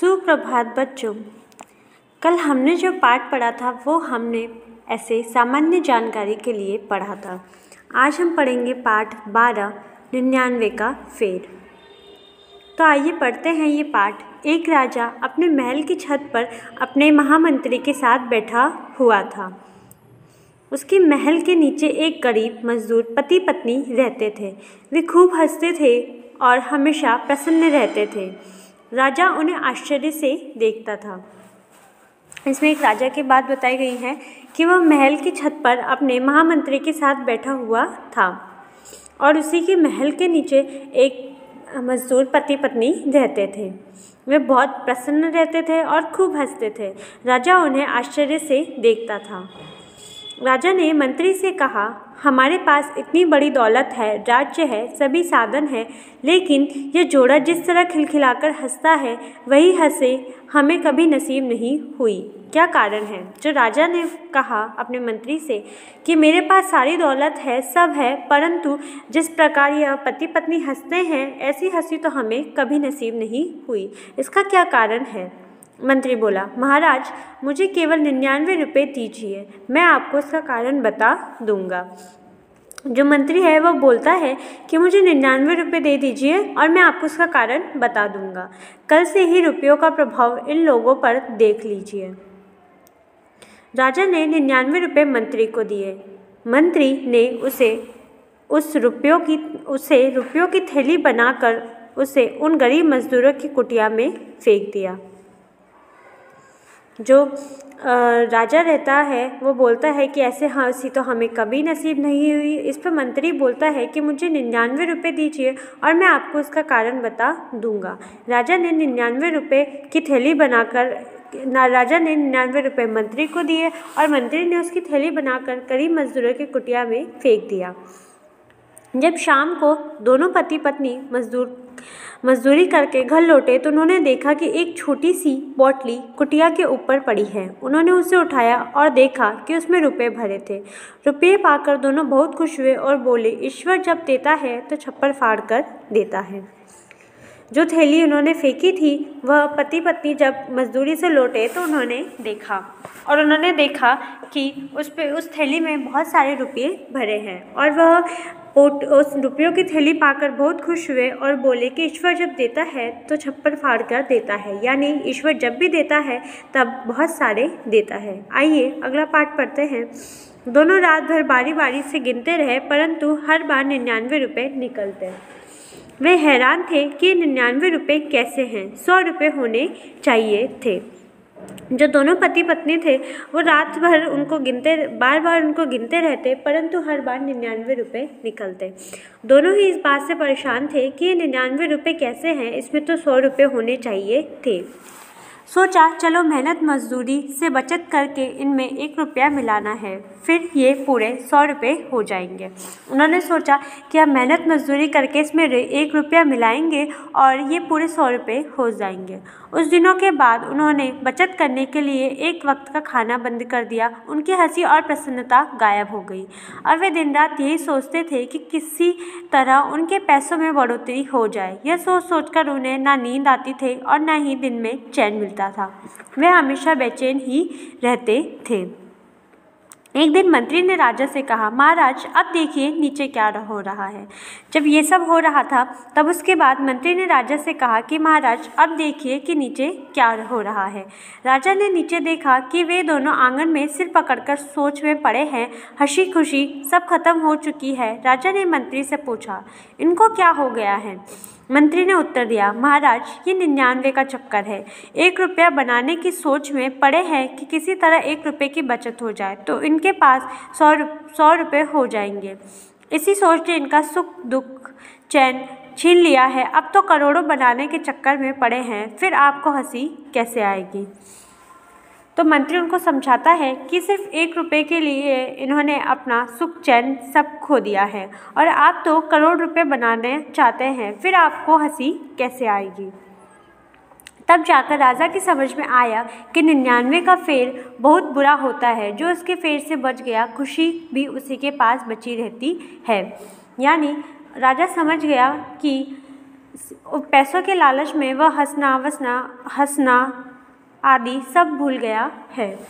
सुप्रभात बच्चों। कल हमने जो पाठ पढ़ा था वो हमने ऐसे सामान्य जानकारी के लिए पढ़ा था। आज हम पढ़ेंगे पाठ 12 99 का फेर। तो आइए पढ़ते हैं ये पाठ। एक राजा अपने महल की छत पर अपने महामंत्री के साथ बैठा हुआ था। उसके महल के नीचे एक गरीब मजदूर पति पत्नी रहते थे। वे खूब हंसते थे और हमेशा प्रसन्न रहते थे। राजा उन्हें आश्चर्य से देखता था। इसमें एक राजा की बात बताई गई है कि वह महल की छत पर अपने महामंत्री के साथ बैठा हुआ था और उसी के महल के नीचे एक मजदूर पति पत्नी रहते थे। वे बहुत प्रसन्न रहते थे और खूब हंसते थे। राजा उन्हें आश्चर्य से देखता था। राजा ने मंत्री से कहा, हमारे पास इतनी बड़ी दौलत है, राज्य है, सभी साधन है, लेकिन यह जोड़ा जिस तरह खिलखिलाकर हंसता है वही हंसे हमें कभी नसीब नहीं हुई। क्या कारण है? जो राजा ने कहा अपने मंत्री से कि मेरे पास सारी दौलत है, सब है, परंतु जिस प्रकार यह पति पत्नी हंसते हैं ऐसी हंसी तो हमें कभी नसीब नहीं हुई। इसका क्या कारण है? मंत्री बोला, महाराज मुझे केवल 99 रुपये दीजिए, मैं आपको इसका कारण बता दूंगा। जो मंत्री है वह बोलता है कि मुझे 99 रुपये दे दीजिए और मैं आपको इसका कारण बता दूंगा। कल से ही रुपयों का प्रभाव इन लोगों पर देख लीजिए। राजा ने 99 रुपये मंत्री को दिए। मंत्री ने उसे रुपयों की थैली बनाकर उसे उन गरीब मजदूरों की कुटिया में फेंक दिया। जो राजा रहता है वो बोलता है कि ऐसे हंसी तो हमें कभी नसीब नहीं हुई। इस पर मंत्री बोलता है कि मुझे 99 रुपये दीजिए और मैं आपको इसका कारण बता दूंगा। राजा ने 99 रुपये की थैली बनाकर राजा ने 99 रुपये मंत्री को दिए और मंत्री ने उसकी थैली बनाकर गरीब मजदूरों की कुटिया में फेंक दिया। जब शाम को दोनों पति पत्नी मजदूरी करके घर लौटे तो उन्होंने देखा कि एक छोटी सी पोटली कुटिया के ऊपर पड़ी है। उन्होंने उसे उठाया और देखा कि उसमें रुपए भरे थे। रुपये पाकर दोनों बहुत खुश हुए और बोले, ईश्वर जब देता है तो छप्पर फाड़ कर देता है। जो थैली उन्होंने फेंकी थी वह पति पत्नी जब मजदूरी से लौटे तो उन्होंने देखा कि उस थैली में बहुत सारे रुपये भरे हैं और वह उस रुपयों की थैली पाकर बहुत खुश हुए और बोले कि ईश्वर जब देता है तो छप्पर फाड़ कर देता है, यानी ईश्वर जब भी देता है तब बहुत सारे देता है। आइए अगला पाठ पढ़ते हैं। दोनों रात भर बारी बारी से गिनते रहे, परंतु हर बार 99 रुपये निकलते। वे हैरान थे कि 99 रुपये कैसे हैं, 100 रुपये होने चाहिए थे। जो दोनों पति पत्नी थे वो रात भर बार बार उनको गिनते रहते, परंतु हर बार 99 रुपये निकलते। दोनों ही इस बात से परेशान थे कि 99 रुपये कैसे हैं, इसमें तो 100 रुपये होने चाहिए थे। सोचा चलो मेहनत मजदूरी से बचत करके इनमें 1 रुपया मिलाना है, फिर ये पूरे 100 रुपये हो जाएंगे। उन्होंने सोचा कि अब मेहनत मजदूरी करके इसमें 1 रुपया मिलाएंगे और ये पूरे 100 रुपये हो जाएंगे। उस दिनों के बाद उन्होंने बचत करने के लिए एक वक्त का खाना बंद कर दिया। उनकी हंसी और प्रसन्नता गायब हो गई। अब वे दिन रात यही सोचते थे कि किसी तरह उनके पैसों में बढ़ोतरी हो जाए। यह सोचकर उन्हें ना नींद आती थी और ना ही दिन में चैन मिलता था। वे हमेशा बेचैन ही रहते थे। एक दिन मंत्री ने राजा से कहा, महाराज अब देखिए नीचे क्या हो रहा है। जब ये सब हो रहा था तब उसके बाद मंत्री ने राजा से कहा कि महाराज अब देखिए कि नीचे क्या हो रहा है। राजा ने नीचे देखा कि वे दोनों आंगन में सिर पकड़कर सोच में पड़े हैं। हंसी खुशी सब खत्म हो चुकी है। राजा ने मंत्री से पूछा, इनको क्या हो गया है? मंत्री ने उत्तर दिया, महाराज ये 99 का चक्कर है। 1 रुपया बनाने की सोच में पड़े हैं कि किसी तरह 1 रुपये की बचत हो जाए तो इनके पास 100 रुपये हो जाएंगे। इसी सोच ने इनका सुख दुख चैन छीन लिया है। अब तो करोड़ों बनाने के चक्कर में पड़े हैं, फिर आपको हंसी कैसे आएगी? तो मंत्री उनको समझाता है कि सिर्फ 1 रुपये के लिए इन्होंने अपना सुख चैन सब खो दिया है और आप तो करोड़ रुपए बनाने चाहते हैं, फिर आपको हंसी कैसे आएगी? तब जाकर राजा की समझ में आया कि 99 का फेर बहुत बुरा होता है। जो उसके फेर से बच गया, खुशी भी उसी के पास बची रहती है। यानी राजा समझ गया कि पैसों के लालच में वह हंसना आदि सब भूल गया है।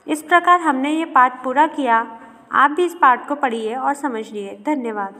इस प्रकार हमने ये पाठ पूरा किया। आप भी इस पाठ को पढ़िए और समझिए। धन्यवाद।